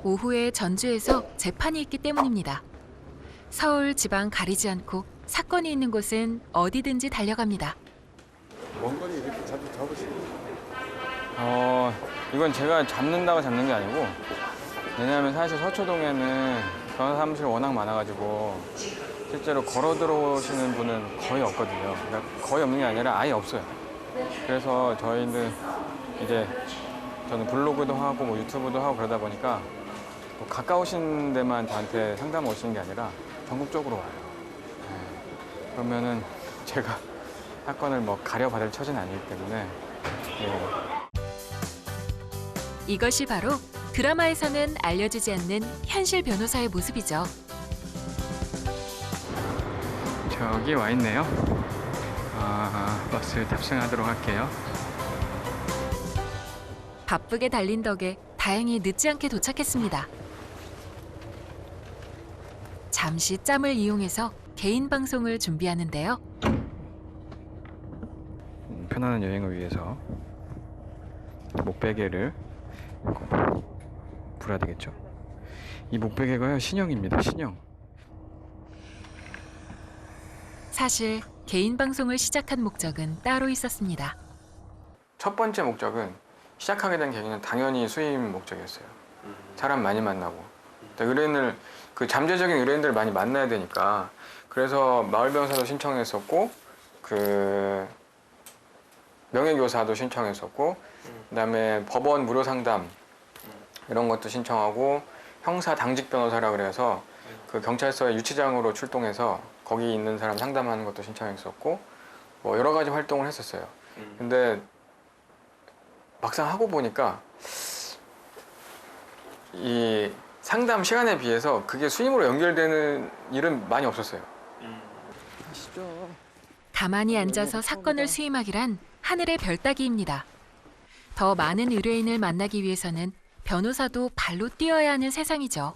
오후에 전주에서 재판이 있기 때문입니다. 서울, 지방 가리지 않고 사건이 있는 곳은 어디든지 달려갑니다. 먼 거리 이렇게 자주 잡으시는 이건 제가 잡는다고 잡는 게 아니고, 왜냐하면 사실 서초동에는 변호사 사무실이 워낙 많아가지고 실제로 걸어 들어오시는 분은 거의 없거든요. 그러니까 거의 없는 게 아니라 아예 없어요. 그래서 저희는 이제 저는 블로그도 하고 뭐 유튜브도 하고 그러다 보니까 뭐 가까우신 데만 저한테 상담 오시는 게 아니라 전국적으로 와요. 네. 그러면은 제가 사건을 뭐 가려받을 처지는 아니기 때문에. 네. 이것이 바로 드라마에서는 알려지지 않는 현실 변호사의 모습이죠. 저기 와 있네요. 버스 탑승하도록 할게요. 바쁘게 달린 덕에 다행히 늦지 않게 도착했습니다. 잠시 짬을 이용해서 개인 방송을 준비하는데요. 편안한 여행을 위해서 목베개를 불어야 되겠죠. 이 목베개가요, 신형입니다. 신형. 사실 개인 방송을 시작한 목적은 따로 있었습니다. 첫 번째 목적은 시작하게 된 계기는 당연히 수입 목적이었어요. 사람 많이 만나고 의뢰인을 잠재적인 의뢰인들을 많이 만나야 되니까. 그래서 마을 변호사도 신청했었고 명예교사도 신청했었고, 그다음에 법원 무료 상담 이런 것도 신청하고, 형사 당직 변호사라 그래서 경찰서의 유치장으로 출동해서 거기 있는 사람 상담하는 것도 신청했었고, 뭐 여러 가지 활동을 했었어요. 근데 막상 하고 보니까 이 상담 시간에 비해서 그게 수임으로 연결되는 일은 많이 없었어요. 아시죠? 가만히 앉아서 사건을 수임하기란 하늘의 별 따기입니다. 더 많은 의뢰인을 만나기 위해서는 변호사도 발로 뛰어야 하는 세상이죠.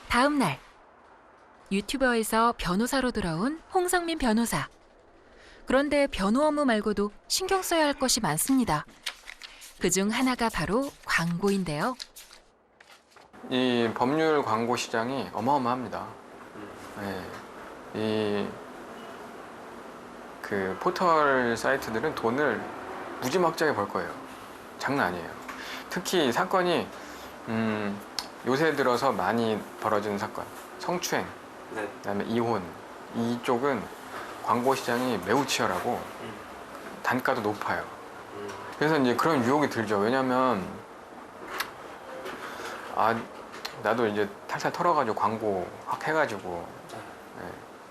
다음 날, 유튜버에서 변호사로 돌아온 홍성민 변호사. 그런데 변호 업무 말고도 신경 써야 할 것이 많습니다. 그중 하나가 바로 광고인데요. 이 법률 광고 시장이 어마어마합니다. 네. 포털 사이트들은 돈을 무지막지하게 벌 거예요. 장난 아니에요. 특히 사건이 요새 들어서 많이 벌어지는 사건, 성추행, 네. 그다음에 이혼, 이쪽은 광고 시장이 매우 치열하고 단가도 높아요. 그래서 이제 그런 유혹이 들죠. 왜냐면 나도 이제 탈탈 털어가지고 광고 확 해가지고,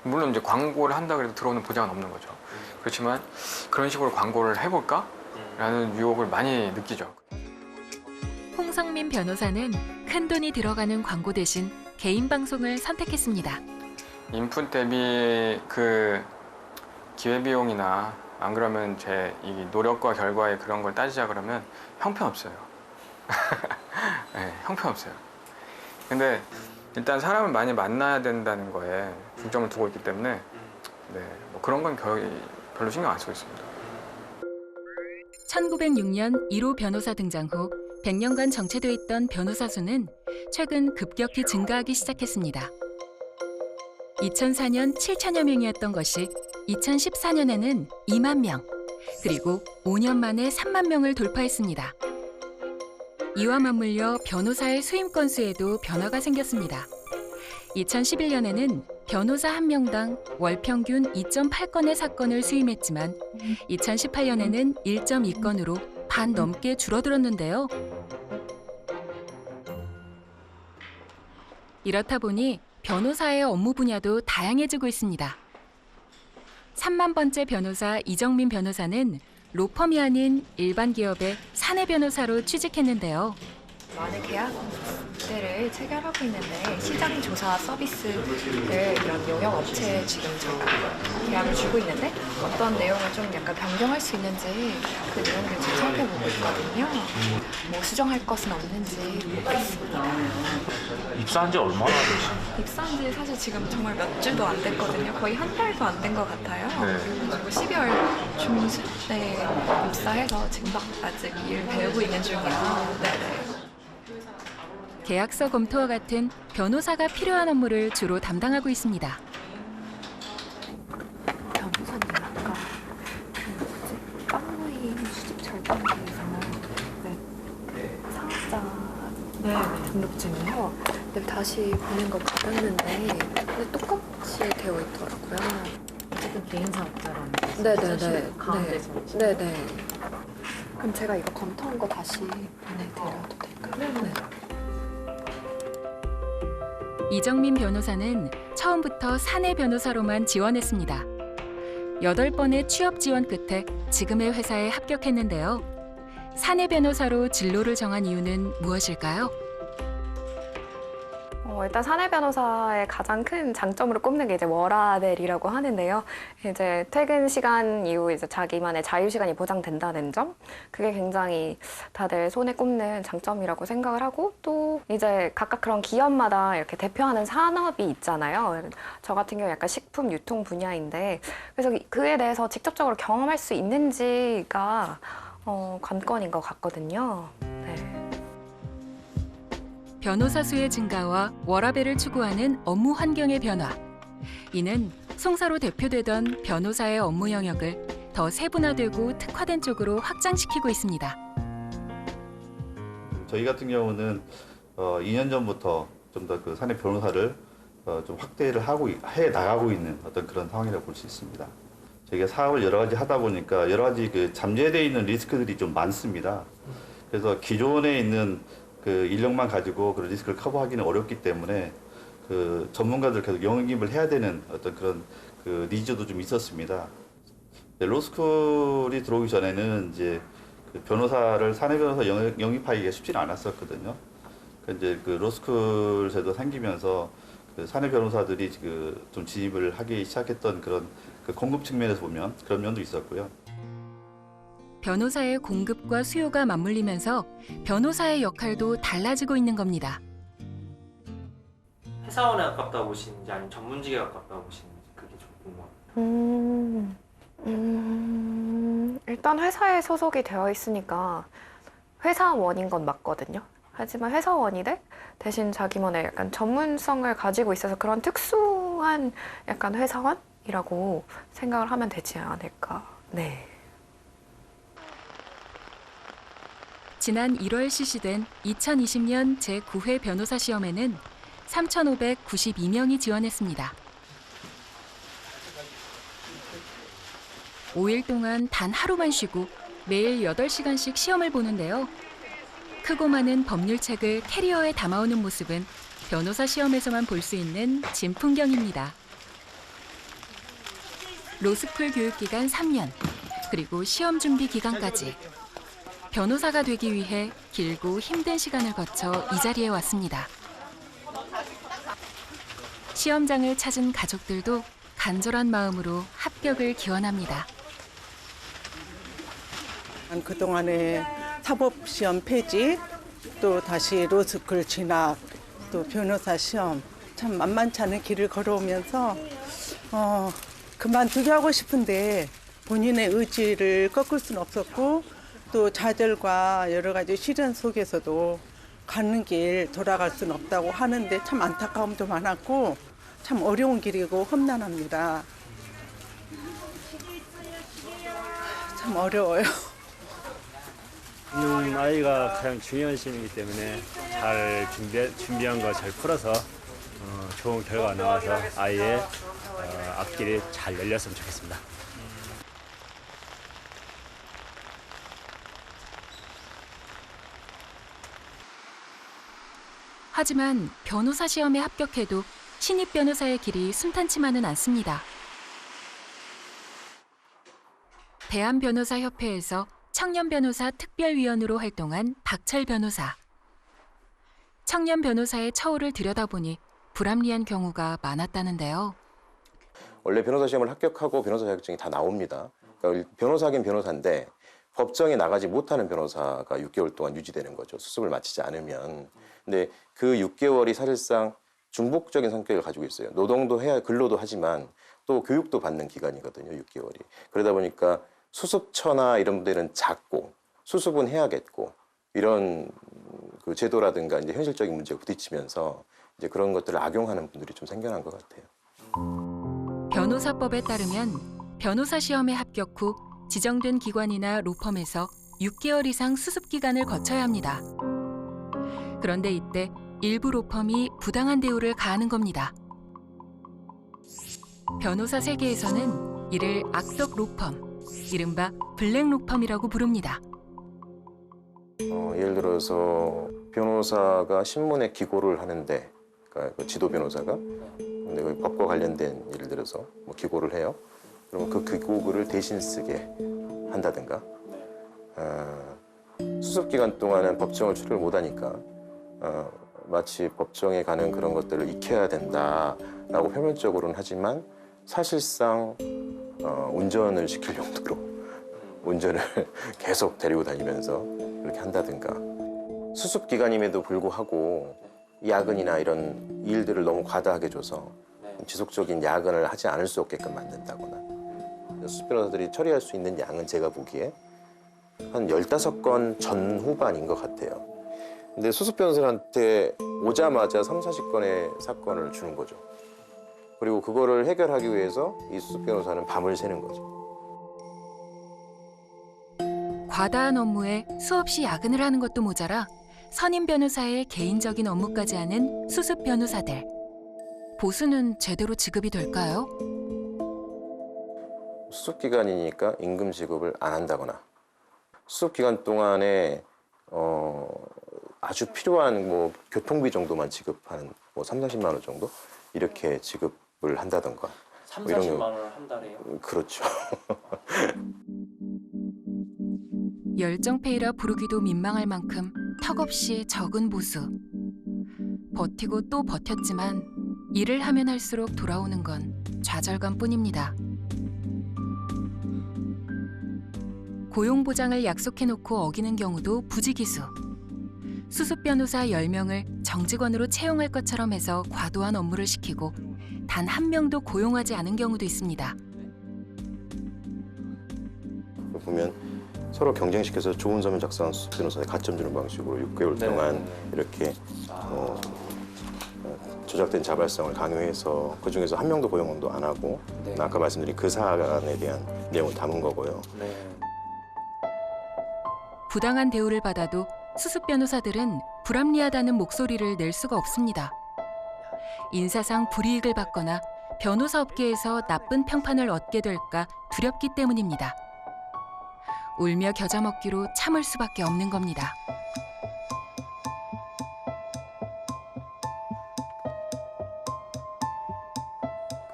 물론 이제 광고를 한다 그래도 들어오는 보장은 없는 거죠. 그렇지만 그런 식으로 광고를 해볼까? 라는 유혹을 많이 느끼죠. 홍성민 변호사는 큰돈이 들어가는 광고 대신 개인 방송을 선택했습니다. 인풋 대비 기회비용이나 안 그러면 제 이 노력과 결과의 그런 걸 따지자 그러면 형편없어요. 네, 형편없어요. 근데 일단 사람을 많이 만나야 된다는 거에 중점을 두고 있기 때문에 뭐 그런 건 거의 별로 신경 안 쓰고 있습니다. 1906년 1호 변호사 등장 후 100년간 정체돼 있던 변호사 수는 최근 급격히 증가하기 시작했습니다. 2004년 7천여 명이었던 것이 2014년에는 2만 명, 그리고 5년 만에 3만 명을 돌파했습니다. 이와 맞물려 변호사의 수임 건수에도 변화가 생겼습니다. 2011년에는 변호사 한 명당 월 평균 2.8건의 사건을 수임했지만 2018년에는 1.2건으로 반 넘게 줄어들었는데요. 이렇다 보니 변호사의 업무 분야도 다양해지고 있습니다. 3만 번째 변호사 이정민 변호사는 로펌이 아닌 일반 기업의 사내 변호사로 취직했는데요. 만에 계약 업대를 체결하고 있는데 시장 조사 서비스를 이런 용역 업체에 지금 저 계약을 주고 있는데 어떤 내용을 좀 약간 변경할 수 있는지 그 내용들 지금 살펴보고 있거든요. 뭐 수정할 것은 없는지 보겠습니다. 입사한 지 얼마나 되신? 입사한 지 사실 지금 정말 몇 주도 안 됐거든요. 거의 한 달도 안 된 것 같아요. 그리고 12월 중순 때 입사해서 지금 막 아직 일 배우고 있는 중이라. 네네. 계약서 검토와 같은 변호사가 필요한 업무를 주로 담당하고 있습니다. 변호사님 아까 빵모임 수집 절단에서 사업자 등록증이요. 근데 다시 보낸 거 받았는데 근데 똑같이 되어 있더라고요. 어쨌든 개인 사업자라는 거. 네네네. 가운데서. 네네. 그럼 제가 이거 검토한 거 다시 보내드려도 될까요? 네. 이정민 변호사는 처음부터 사내 변호사로만 지원했습니다. 8번의 취업 지원 끝에 지금의 회사에 합격했는데요. 사내 변호사로 진로를 정한 이유는 무엇일까요? 일단 사내 변호사의 가장 큰 장점으로 꼽는 게 이제 워라밸이라고 하는데요. 이제 퇴근 시간 이후 이제 자기만의 자유 시간이 보장된다는 점, 그게 굉장히 다들 손에 꼽는 장점이라고 생각을 하고, 또 이제 각각 그런 기업마다 이렇게 대표하는 산업이 있잖아요. 저 같은 경우 약간 식품 유통 분야인데, 그래서 그에 대해서 직접적으로 경험할 수 있는지가 관건인 것 같거든요. 네. 변호사 수의 증가와 워라밸을 추구하는 업무 환경의 변화. 이는 송사로 대표되던 변호사의 업무 영역을 더 세분화되고 특화된 쪽으로 확장시키고 있습니다. 저희 같은 경우는 2년 전부터 좀 더 그 사내 변호사를 좀 확대를 해 나가고 있는 어떤 그런 상황이라고 볼 수 있습니다. 저희가 사업을 여러 가지 하다 보니까 여러 가지 그 잠재되어 있는 리스크들이 좀 많습니다. 그래서 기존에 있는 그 인력만 가지고 그런 리스크를 커버하기는 어렵기 때문에 그 전문가들 계속 영입을 해야 되는 어떤 그런 그 니즈도 좀 있었습니다. 로스쿨이 들어오기 전에는 이제 그 변호사를 사내 변호사 영입하기가 쉽지는 않았었거든요. 이제 그 로스쿨 제도 생기면서 그 사내 변호사들이 그 좀 진입을 하기 시작했던 그런 그 공급 측면에서 보면 그런 면도 있었고요. 변호사의 공급과 수요가 맞물리면서 변호사의 역할도 달라지고 있는 겁니다. 회사원에 가깝다고 보시는지 아니면 전문직에 가깝다고 보시는지 그게 좀 궁금합니다. 일단 회사에 소속이 되어 있으니까 회사원인 건 맞거든요. 하지만 회사원이돼 대신 자기만의 약간 전문성을 가지고 있어서 그런 특수한 약간 회사원이라고 생각을 하면 되지 않을까. 네. 지난 1월 실시된 2020년 제9회 변호사 시험에는 3,592명이 지원했습니다. 5일 동안 단 하루만 쉬고 매일 8시간씩 시험을 보는데요. 크고 많은 법률책을 캐리어에 담아오는 모습은 변호사 시험에서만 볼 수 있는 진풍경입니다. 로스쿨 교육기간 3년, 그리고 시험 준비 기간까지. 변호사가 되기 위해 길고 힘든 시간을 거쳐 이 자리에 왔습니다. 시험장을 찾은 가족들도 간절한 마음으로 합격을 기원합니다. 그동안에 사법시험 폐지, 또 다시 로스쿨 진학, 또 변호사 시험 참 만만치 않은 길을 걸어오면서 그만두게 하고 싶은데 본인의 의지를 꺾을 수는 없었고 또 좌절과 여러 가지 시련 속에서도 가는 길 돌아갈 수는 없다고 하는데 참 안타까움도 많았고 참 어려운 길이고 험난합니다. 참 어려워요. 아이가 가장 중요한 시험이기 때문에 잘 준비한 거 잘 풀어서 좋은 결과가 나와서 아이의 앞길이 잘 열렸으면 좋겠습니다. 하지만 변호사 시험에 합격해도 신입 변호사의 길이 순탄치만은 않습니다. 대한변호사협회에서 청년 변호사 특별위원으로 활동한 박철 변호사. 청년 변호사의 처우를 들여다보니 불합리한 경우가 많았다는데요. 원래 변호사 시험을 합격하고 변호사 자격증이 다 나옵니다. 그러니까 변호사긴 변호사인데 법정에 나가지 못하는 변호사가 6개월 동안 유지되는 거죠. 수습을 마치지 않으면. 근데 그 6개월이 사실상 중복적인 성격을 가지고 있어요. 노동도 해야 근로도 하지만 또 교육도 받는 기간이거든요. 6개월이. 그러다 보니까 수습처나 이런 데는 작고 수습은 해야겠고 이런 그 제도라든가 이제 현실적인 문제에 부딪히면서 이제 그런 것들을 악용하는 분들이 좀 생겨난 것 같아요. 변호사법에 따르면 변호사 시험에 합격 후 지정된 기관이나 로펌에서 6개월 이상 수습 기간을 거쳐야 합니다. 그런데 이때 일부 로펌이 부당한 대우를 가하는 겁니다. 변호사 세계에서는 이를 악덕 로펌, 이른바 블랙 로펌이라고 부릅니다. 예를 들어서 변호사가 신문에 기고를 하는데, 그러니까 그 지도 변호사가 근데 그 법과 관련된 예를 들어서 뭐 기고를 해요. 그러면 그 기고글을 대신 쓰게 한다든가, 수습 기간 동안은 법정을 출입을 못하니까 마치 법정에 가는 그런 것들을 익혀야 된다라고 표면적으로는 하지만 사실상 운전을 시킬 용도로 운전을 계속 데리고 다니면서 그렇게 한다든가, 수습 기간임에도 불구하고 야근이나 이런 일들을 너무 과다하게 줘서 지속적인 야근을 하지 않을 수 없게끔 만든다거나, 수습 변호사들이 처리할 수 있는 양은 제가 보기에 한 15건 전후반인 것 같아요. 근데 수습 변호사한테 오자마자 3, 40건의 사건을 주는 거죠. 그리고 그거를 해결하기 위해서 이 수습 변호사는 밤을 새는 거죠. 과다한 업무에 수없이 야근을 하는 것도 모자라 선임 변호사의 개인적인 업무까지 하는 수습 변호사들. 보수는 제대로 지급이 될까요? 수습 기간이니까 임금 지급을 안 한다거나, 수습 기간 동안에 아주 필요한 뭐 교통비 정도만 지급하는 뭐 3, 40만 원 정도 이렇게 지급을 한다던가. 3, 뭐 이런 40만 거. 원을 한 달에요? 그렇죠. 열정페이라 부르기도 민망할 만큼 턱없이 적은 보수. 버티고 또 버텼지만 일을 하면 할수록 돌아오는 건 좌절감뿐입니다. 고용보장을 약속해놓고 어기는 경우도 부지기수. 수습 변호사 10명을 정직원으로 채용할 것처럼 해서 과도한 업무를 시키고 단 한 명도 고용하지 않은 경우도 있습니다. 보면 서로 경쟁시켜서 좋은 서면 작성한 수습 변호사에 가점 주는 방식으로 6개월 동안 이렇게 조작된 자발성을 강요해서 그중에서 한 명도 고용도 안 하고, 아까 말씀드린 그 사안에 대한 내용을 담은 거고요. 부당한 대우를 받아도 수습 변호사들은 불합리하다는 목소리를 낼 수가 없습니다. 인사상 불이익을 받거나 변호사 업계에서 나쁜 평판을 얻게 될까 두렵기 때문입니다. 울며 겨자 먹기로 참을 수밖에 없는 겁니다.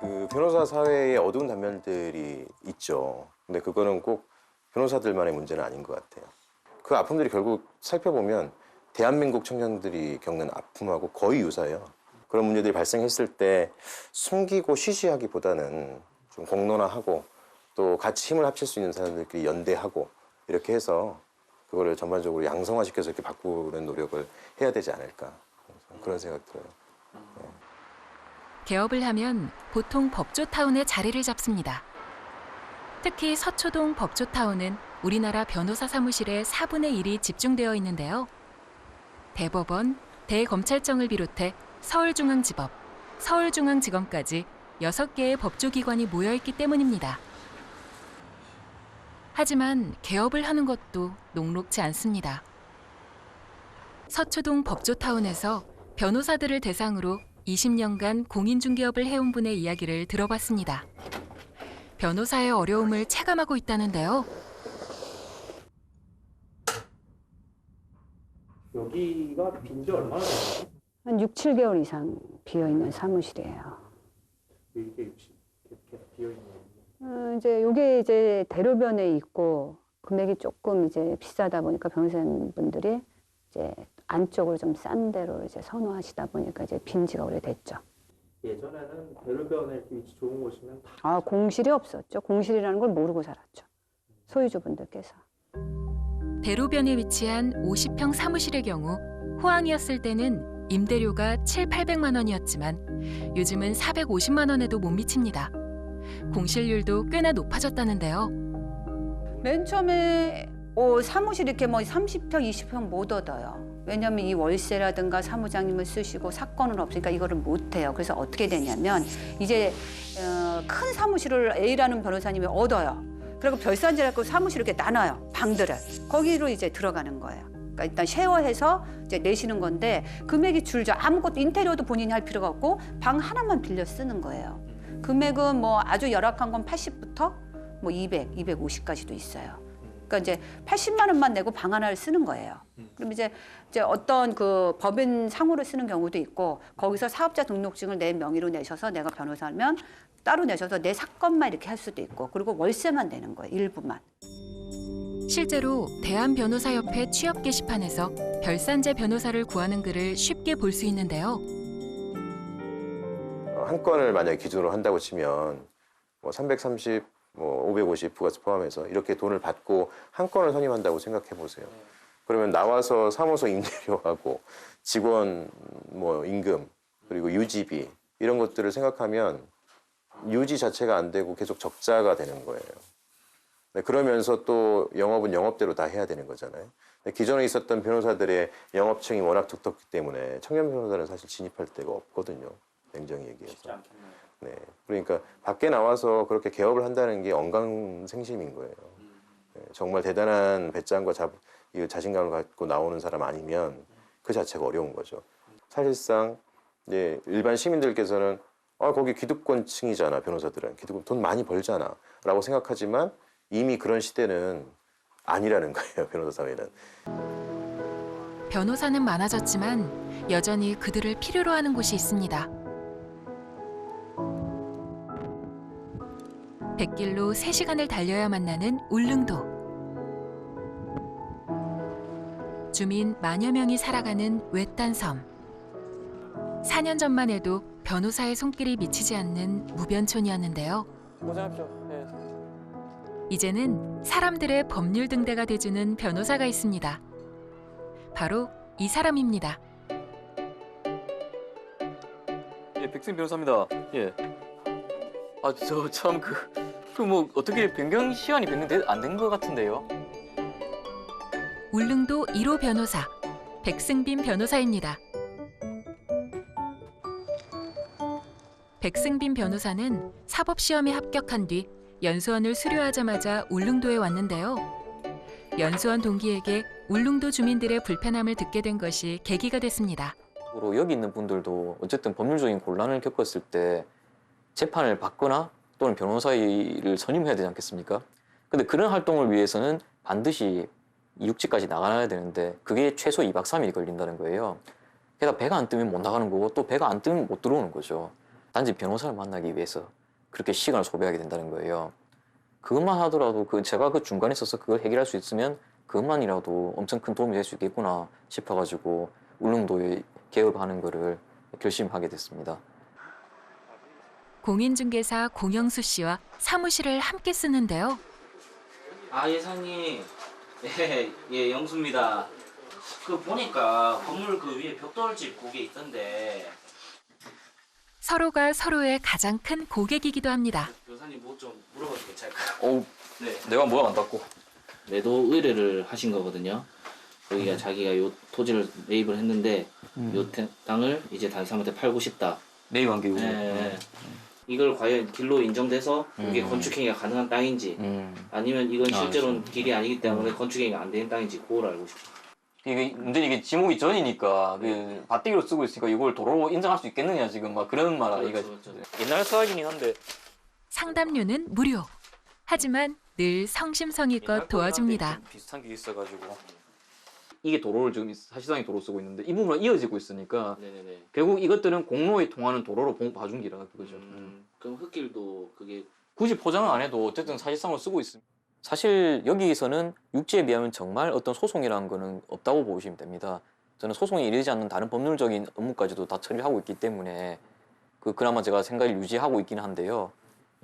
그 변호사 사회에 어두운 단면들이 있죠. 근데 그거는 꼭 변호사들만의 문제는 아닌 것 같아요. 그 아픔들이 결국 살펴보면 대한민국 청년들이 겪는 아픔하고 거의 유사해요. 그런 문제들이 발생했을 때 숨기고 쉬쉬하기보다는 좀 공론화하고 또 같이 힘을 합칠 수 있는 사람들끼리 연대하고 이렇게 해서 그거를 전반적으로 양성화시켜서 이렇게 바꾸는 노력을 해야 되지 않을까, 그런 생각 들어요. 개업을 하면 보통 법조타운에 자리를 잡습니다. 특히 서초동 법조타운은 우리나라 변호사 사무실의 4분의 1이 집중되어 있는데요. 대법원, 대검찰청을 비롯해 서울중앙지법, 서울중앙지검까지 6개의 법조기관이 모여있기 때문입니다. 하지만 개업을 하는 것도 녹록지 않습니다. 서초동 법조타운에서 변호사들을 대상으로 20년간 공인중개업을 해온 분의 이야기를 들어봤습니다. 변호사의 어려움을 체감하고 있다는데요. 여기가 빈 지 얼마나 됐나요? 한 6, 7개월 이상 비어있는 사무실이에요. 이게 이렇게 비어있는 거예요? 이제 요게 이제 대로변에 있고 금액이 조금 이제 비싸다 보니까 변호사분들이 이제 안쪽으로 좀 싼 데로 이제 선호하시다 보니까 이제 빈지가 오래됐죠. 예전에는 대로변에 위치 좋은 곳이면 다 아, 공실이 없었죠. 공실이라는 걸 모르고 살았죠. 소유주분들께서. 대로변에 위치한 50평 사무실의 경우 호황이었을 때는 임대료가 7,800만 원이었지만 요즘은 450만 원에도 못 미칩니다. 공실률도 꽤나 높아졌다는데요. 맨 처음에 사무실 이렇게 뭐 30평, 20평 못 얻어요. 왜냐하면 이 월세라든가 사무장님을 쓰시고 사건은 없으니까 이거를 못 해요. 그래서 어떻게 되냐면 이제 큰 사무실을 A라는 변호사님이 얻어요. 그리고 별산지라고 사무실을 이렇게 나눠요. 방들을. 거기로 이제 들어가는 거예요. 그러니까 일단 쉐어해서 이제 내시는 건데 금액이 줄죠. 아무것도 인테리어도 본인이 할 필요가 없고 방 하나만 빌려 쓰는 거예요. 금액은 뭐 아주 열악한 건 80부터 뭐 200, 250까지도 있어요. 그러니까 이제 80만 원만 내고 방 하나를 쓰는 거예요. 그럼 이제 어떤 그 법인 상호를 쓰는 경우도 있고 거기서 사업자 등록증을 내 명의로 내셔서 내가 변호사면 따로 내셔서 내 사건만 이렇게 할 수도 있고 그리고 월세만 내는 거예요. 일부만. 실제로 대한변호사협회 취업 게시판에서 별산제 변호사를 구하는 글을 쉽게 볼 수 있는데요. 한 건을 만약에 기준으로 한다고 치면 뭐 330, 뭐 550 부가세 포함해서 이렇게 돈을 받고 한 건을 선임한다고 생각해 보세요. 그러면 나와서 사무소 임대료하고 직원 뭐 임금 그리고 유지비 이런 것들을 생각하면 유지 자체가 안 되고 계속 적자가 되는 거예요. 네, 그러면서 또 영업은 영업대로 다 해야 되는 거잖아요. 기존에 있었던 변호사들의 영업층이 워낙 두텁기 때문에 청년 변호사는 사실 진입할 데가 없거든요. 냉정히 얘기해서. 네, 그러니까 밖에 나와서 그렇게 개업을 한다는 게 언강생심인 거예요. 네, 정말 대단한 배짱과 자신감을 갖고 나오는 사람 아니면 그 자체가 어려운 거죠. 사실상 이제 일반 시민들께서는 거기 기득권층이잖아, 변호사들은. 기득권 돈 많이 벌잖아 라고 생각하지만 이미 그런 시대는 아니라는 거예요, 변호사 사회는. 변호사는 많아졌지만 여전히 그들을 필요로 하는 곳이 있습니다. 백길로 3시간을 달려야 만나는 울릉도. 주민 만여 명이 살아가는 외딴 섬. 4년 전만 해도 변호사의 손길이 미치지 않는 무변촌이었는데요. 고생하십시오. 네. 이제는 사람들의 법률 등대가 돼주는 변호사가 있습니다. 바로 이 사람입니다. 예, 백승 변호사입니다. 예. 저 참 뭐 어떻게 변경 시간이 안 된 것 같은데요. 울릉도 1호 변호사 백승빈 변호사입니다. 백승빈 변호사는 사법시험에 합격한 뒤 연수원을 수료하자마자 울릉도에 왔는데요. 연수원 동기에게 울릉도 주민들의 불편함을 듣게 된 것이 계기가 됐습니다. 여기 있는 분들도 어쨌든 법률적인 곤란을 겪었을 때 재판을 받거나 또는 변호사를 선임해야 되지 않겠습니까? 근데 그런 활동을 위해서는 반드시 육지까지 나가야 되는데 그게 최소 2박 3일이 걸린다는 거예요. 게다가 배가 안 뜨면 못 나가는 거고 또 배가 안 뜨면 못 들어오는 거죠. 단지 변호사를 만나기 위해서 그렇게 시간을 소비하게 된다는 거예요. 그것만 하더라도 제가 그 중간에 있어서 그걸 해결할 수 있으면 그것만이라도 엄청 큰 도움이 될 수 있겠구나 싶어가지고 울릉도에 개업하는 거를 결심하게 됐습니다. 공인중개사 공영수 씨와 사무실을 함께 쓰는데요. 예사님. 예, 영수입니다. 보니까 건물 위에 벽돌집 고개 있던데. 서로가 서로의 가장 큰 고객이기도 합니다. 변호사님 뭐 좀 물어봐도 괜찮을까요? 네. 내가 뭐가 안 닿고. 매도 의뢰를 하신 거거든요. 여기가 자기가 요 토지를 매입을 했는데 요 땅을 이제 다른 사람한테 팔고 싶다. 매입한 게 네. 이걸 과연 길로 인정돼서 이게 건축행위가 가능한 땅인지 아니면 이건 실제로는 길이 아니기 때문에 건축행위가 안 되는 땅인지 그걸 알고 싶어요. 근데 이게 지목이 전이니까 밭대기로 쓰고 있으니까 이걸 도로로 인정할 수 있겠느냐 지금 막 그런 말 아니가. 그렇죠. 옛날 사항이긴 한데. 상담료는 무료. 하지만 늘 성심성의껏 도와줍니다. 비슷한 게 있어가지고. 이게 도로를 지금 사실상의 도로 쓰고 있는데 이 부분은 이어지고 있으니까 네네네. 결국 이것들은 공로에 통하는 도로로 봐준 기라 그거죠. 그럼 흙길도 그게 굳이 포장을 안 해도 어쨌든 사실상으로 쓰고 있습니다. 사실 여기에서는 육지에 비하면 정말 어떤 소송이라는 거는 없다고 보시면 됩니다. 저는 소송이 이르지 않는 다른 법률적인 업무까지도 다 처리하고 있기 때문에 그나마 제가 생각을 유지하고 있긴 한데요.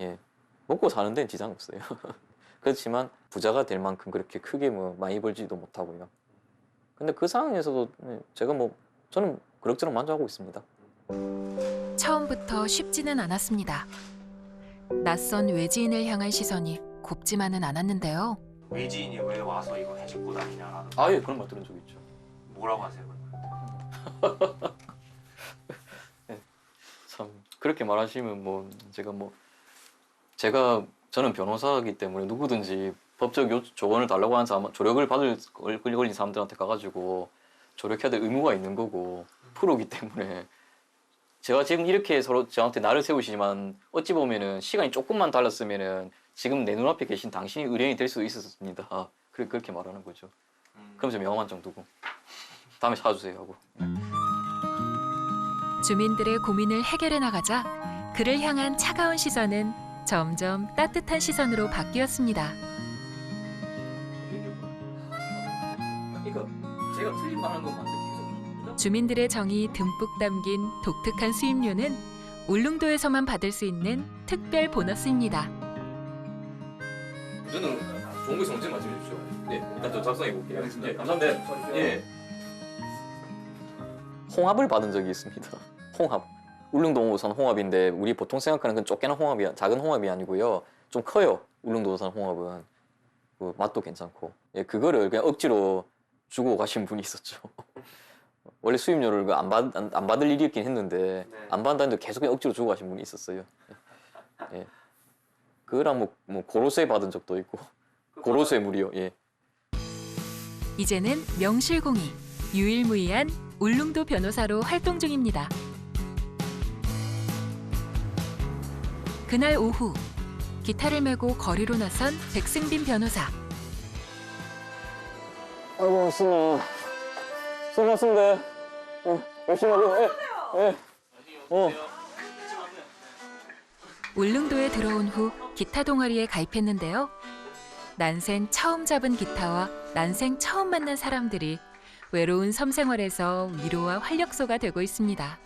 예, 먹고 사는 데는 지장 없어요. 그렇지만 부자가 될 만큼 그렇게 크게 뭐 많이 벌지도 못하고요. 근데 그 상황에서도 제가 저는 그럭저럭 만족하고 있습니다. 처음부터 쉽지는 않았습니다. 낯선 외지인을 향한 시선이 곱지만은 않았는데요. 외지인이 왜 와서 이거 해집고 다니냐라는. 예, 그런 말 들은 적 있죠. 뭐라고 하세요? 그러면? 네, 참 그렇게 말하시면 저는 변호사이기 때문에 누구든지 법적 조언을 달라고 하는 사람, 조력을 받을 걸린 사람들한테 가가지고 조력해야 될 의무가 있는 거고 프로기 때문에 제가 지금 이렇게 서로 저한테 날을 세우시지만 어찌 보면은 시간이 조금만 달랐으면은 지금 내 눈앞에 계신 당신이 의뢰인이 될 수도 있었습니다. 그렇게 말하는 거죠. 그럼 저 명함 한 장 두고 다음에 찾아주세요 하고. 주민들의 고민을 해결해 나가자 그를 향한 차가운 시선은 점점 따뜻한 시선으로 바뀌었습니다. 그러니까 제가 틀린 말 하는 건 맞는데 계속 주민들의 정이 듬뿍 담긴 독특한 수임료는 울릉도에서만 받을 수 있는 특별 보너스입니다. 저는 좋은 거 있으면 언제 말씀해 주십시오. 네, 일단 저 작성해 볼게요. 네, 감사합니다. 예. 홍합을 받은 적이 있습니다. 홍합. 울릉도산 홍합인데 우리 보통 생각하는 건 쫓겨난 홍합이 작은 홍합이 아니고요. 좀 커요. 울릉도산 홍합은. 맛도 괜찮고. 예, 그거를 그냥 억지로 주고 가신 분이 있었죠. 원래 수임료를 안 받을 일이었긴 했는데 안 받는다는데 계속 억지로 주고 가신 분이 있었어요. 예. 그거랑 고로쇠 받은 적도 있고 고로쇠 무료. 예. 이제는 명실공히 유일무이한 울릉도 변호사로 활동 중입니다. 그날 오후 기타를 메고 거리로 나선 백승빈 변호사. 아이고 수고하셨습니다. 열심히 하고. 예. 울릉도에 들어온 후 기타 동아리에 가입했는데요. 난생 처음 잡은 기타와 난생 처음 만난 사람들이 외로운 섬 생활에서 위로와 활력소가 되고 있습니다.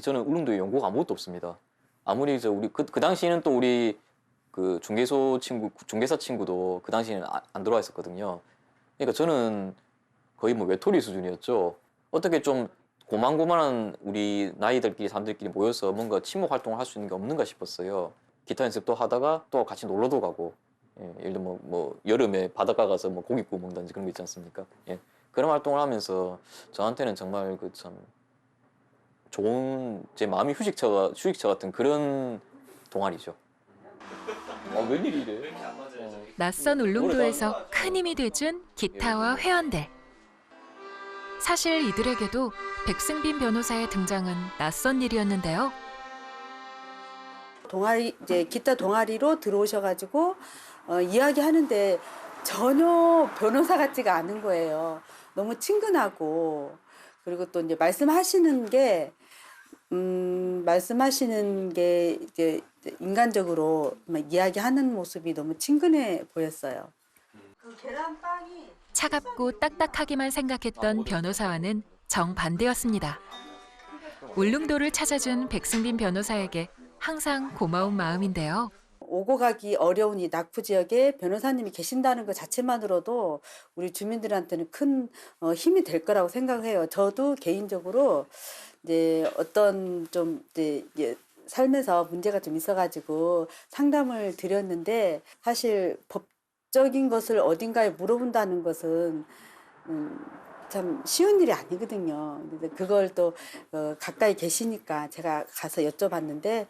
저는 울릉도에 연고가 아무것도 없습니다. 아무리 우리 그 당시에는 또 우리 그 중개사 친구도 그 당시에는 안 들어와 있었거든요. 그러니까 저는 거의 외톨이 수준이었죠. 어떻게 좀 고만고만한 우리 나이들끼리 사람들끼리 모여서 뭔가 친목 활동을 할 수 있는 게 없는가 싶었어요. 기타 연습도 하다가 또 같이 놀러도 가고, 예, 예를 들면 여름에 바닷가 가서 고기 구워 먹는다든지 그런 거 있지 않습니까? 예, 그런 활동을 하면서 저한테는 정말 참 좋은 제 마음이 휴식처 같은 그런 동아리죠. 웬일이 이래? 낯선 울릉도에서 큰 힘이 돼준 기타와 회원들. 사실 이들에게도 백승빈 변호사의 등장은 낯선 일이었는데요. 이제 기타 동아리로 들어오셔가지고 이야기하는데 전혀 변호사 같지가 않은 거예요. 너무 친근하고 그리고 또 이제 말씀하시는 게 이제 인간적으로 이야기하는 모습이 너무 친근해 보였어요. 그 계란빵이 차갑고 딱딱하기만 생각했던 변호사와는 정반대였습니다. 울릉도를 찾아준 백승빈 변호사에게 항상 고마운 마음인데요. 오고 가기 어려운 이 낙후 지역에 변호사님이 계신다는 것 자체만으로도 우리 주민들한테는 큰 힘이 될 거라고 생각해요. 저도 개인적으로 이제 어떤 좀 이제 삶에서 문제가 좀 있어가지고 상담을 드렸는데 사실 법적인 것을 어딘가에 물어본다는 것은 참 쉬운 일이 아니거든요. 근데 그걸 또 가까이 계시니까 제가 가서 여쭤봤는데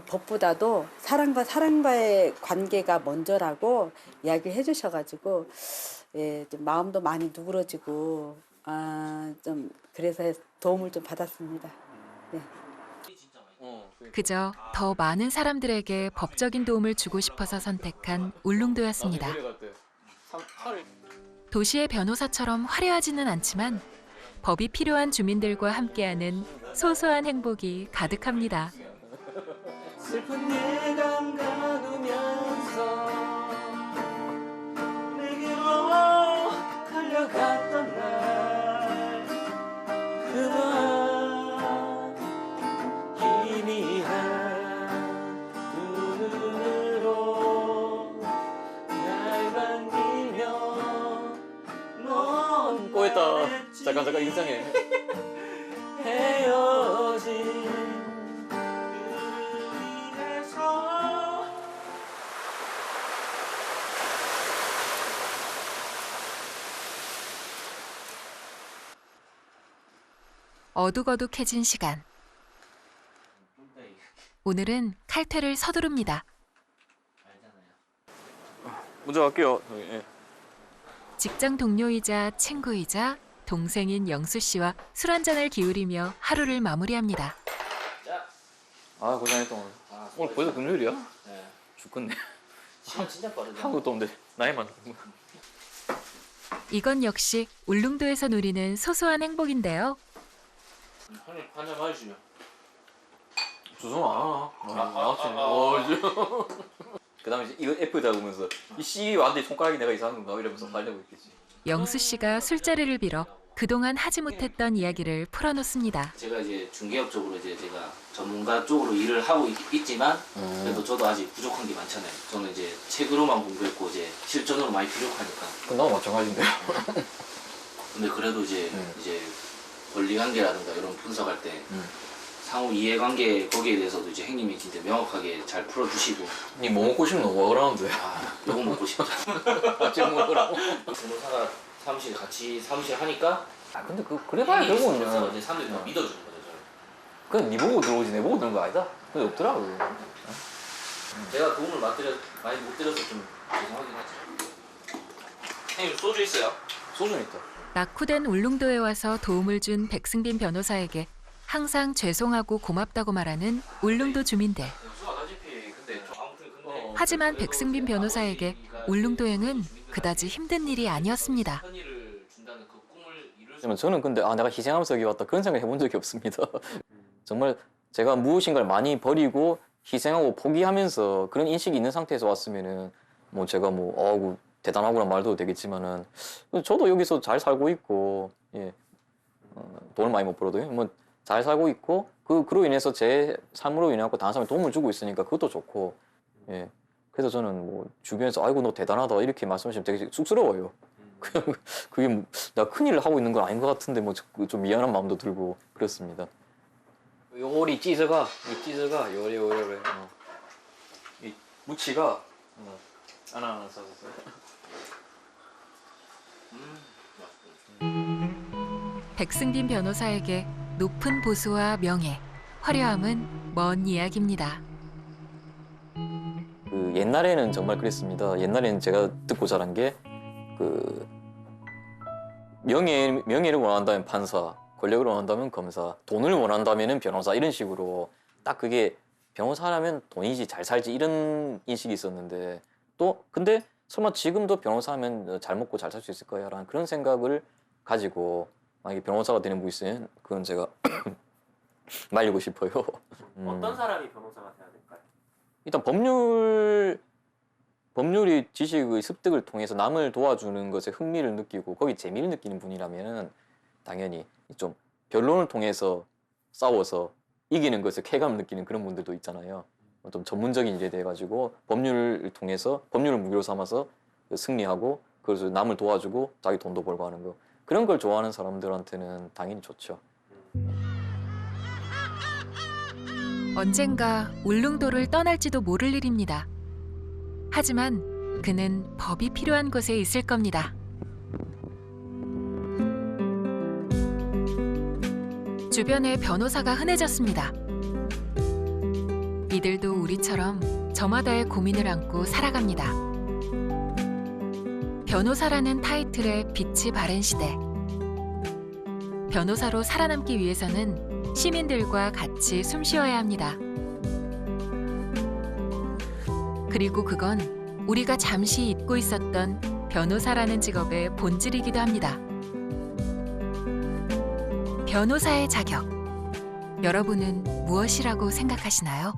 법보다도 사람과의 관계가 먼저라고 이야기를 해주셔가지고 예, 좀 마음도 많이 누그러지고 좀 그래서 도움을 좀 받았습니다. 네. 그저 더 많은 사람들에게 법적인 도움을 주고 싶어서 선택한 울릉도였습니다. 도시의 변호사처럼 화려하지는 않지만 법이 필요한 주민들과 함께하는 소소한 행복이 가득합니다. 슬픈 예감 가누면서 내게로 달려갔던 날 잠깐 이상해. 헤어진 그에서 어둑어둑해진 시간. 오늘은 칼퇴를 서두릅니다. 먼저 갈게요. 예. 직장 동료이자 친구이자 동생인 영수 씨와 술 한잔을 기울이며 하루를 마무리합니다. 아 고생했다 오늘. 오늘 벌써 금요일이야? 네. 죽겠네. 시간 진짜 빠르다. 한국도 없는데 나이만. 이건 역시 울릉도에서 누리는 소소한 행복인데요. 형님 한잔 마시면. 주소 안 하나. 그다음에 이제 이거 F 잡으면서 이 C 왔는데 손가락이 내가 이상한 건가 이러면서 달래고 있겠지. 영수 씨가 술자리를 빌어 그동안 하지 못했던 이야기를 풀어놓습니다. 제가 이제 중개업 쪽으로 이제 제가 전문가 쪽으로 일을 하고 있지만 그래도 저도 아직 부족한 게 많잖아요. 저는 이제 책으로만 공부했고 이제 실전으로 많이 부족하니까. 그럼 나도 마찬가지인데요. 근데 그래도 이제 권리관계라든가 이런 분석할 때 상호 이해관계 거기에 대해서도 이제 형님이 진짜 명확하게 잘 풀어주시고. 니 뭐 먹고 싶노? 뭐 그러는데? 요거 먹고 싶다. 같이 먹으라고. 변호사가 사무실 같이 사무실 하니까. 근데 그래봐야 결국은 이제 사람들이 다 믿어주는 거죠. 저를. 그건 니 보고 들어오지 내 보고 들어온 거 아니다. 그게 없더라고. 제가 도움을 많이 못 드려서 좀 죄송하긴 하죠. 형님 소주 있어요? 소주는 있다. 낙후된 울릉도에 와서 도움을 준 백승빈 변호사에게 항상 죄송하고 고맙다고 말하는 울릉도 주민들. 하지만 백승빈 변호사에게 울릉도행은 그다지 힘든 일이 아니었습니다. 저는 근데 내가 희생하면서 여기 왔다 그런 생각 해본 적이 없습니다. 정말 제가 무엇인가를 많이 버리고 희생하고 포기하면서 그런 인식이 있는 상태에서 왔으면은 뭐 제가 뭐 대단하구나 말도 되겠지만은 저도 여기서 잘 살고 있고 돈을 많이 못 벌어도 뭐 잘 살고 있고 그로 인해서 제 삶으로 인해 다른 사람에 도움을 주고 있으니까 그것도 좋고 그래서 저는 뭐 주변에서 아이고 너 대단하다 이렇게 말씀하시면 되게 쑥스러워요. 그게 내가 큰일을 하고 있는 건 아닌 것 같은데 뭐 좀 미안한 마음도 들고 그렇습니다. 요리 찌저가 요래 이 무치가 하나 사줬어요. 백승빈 변호사에게 높은 보수와 명예, 화려함은 먼 이야기입니다. 옛날에는 정말 그랬습니다. 옛날에는 제가 듣고 자란 게 명예를 원한다면 판사, 권력을 원한다면 검사, 돈을 원한다면 변호사 이런 식으로 딱 그게 변호사라면 돈이지 잘 살지 이런 인식이 있었는데 근데 설마 지금도 변호사하면 잘 먹고 잘 살 수 있을 거야 라는 그런 생각을 가지고 만약에 변호사가 되는 분이 있으면 그건 제가 말리고 싶어요. 어떤 사람이 변호사가 돼야 될까요? 일단 법률이 지식의 습득을 통해서 남을 도와주는 것에 흥미를 느끼고 거기 재미를 느끼는 분이라면 당연히 좀 변론을 통해서 싸워서 이기는 것에 쾌감을 느끼는 그런 분들도 있잖아요. 좀 전문적인 일에 대해 가지고 법률을 통해서 법률을 무기로 삼아서 승리하고 그래서 남을 도와주고 자기 돈도 벌고 하는 거 그런 걸 좋아하는 사람들한테는 당연히 좋죠. 언젠가 울릉도를 떠날지도 모를 일입니다. 하지만 그는 법이 필요한 곳에 있을 겁니다. 주변에 변호사가 흔해졌습니다. 이들도 우리처럼 저마다의 고민을 안고 살아갑니다. 변호사라는 타이틀에 빛이 바랜 시대. 변호사로 살아남기 위해서는 시민들과 같이 숨쉬어야 합니다. 그리고 그건 우리가 잠시 잊고 있었던 변호사라는 직업의 본질이기도 합니다. 변호사의 자격. 여러분은 무엇이라고 생각하시나요?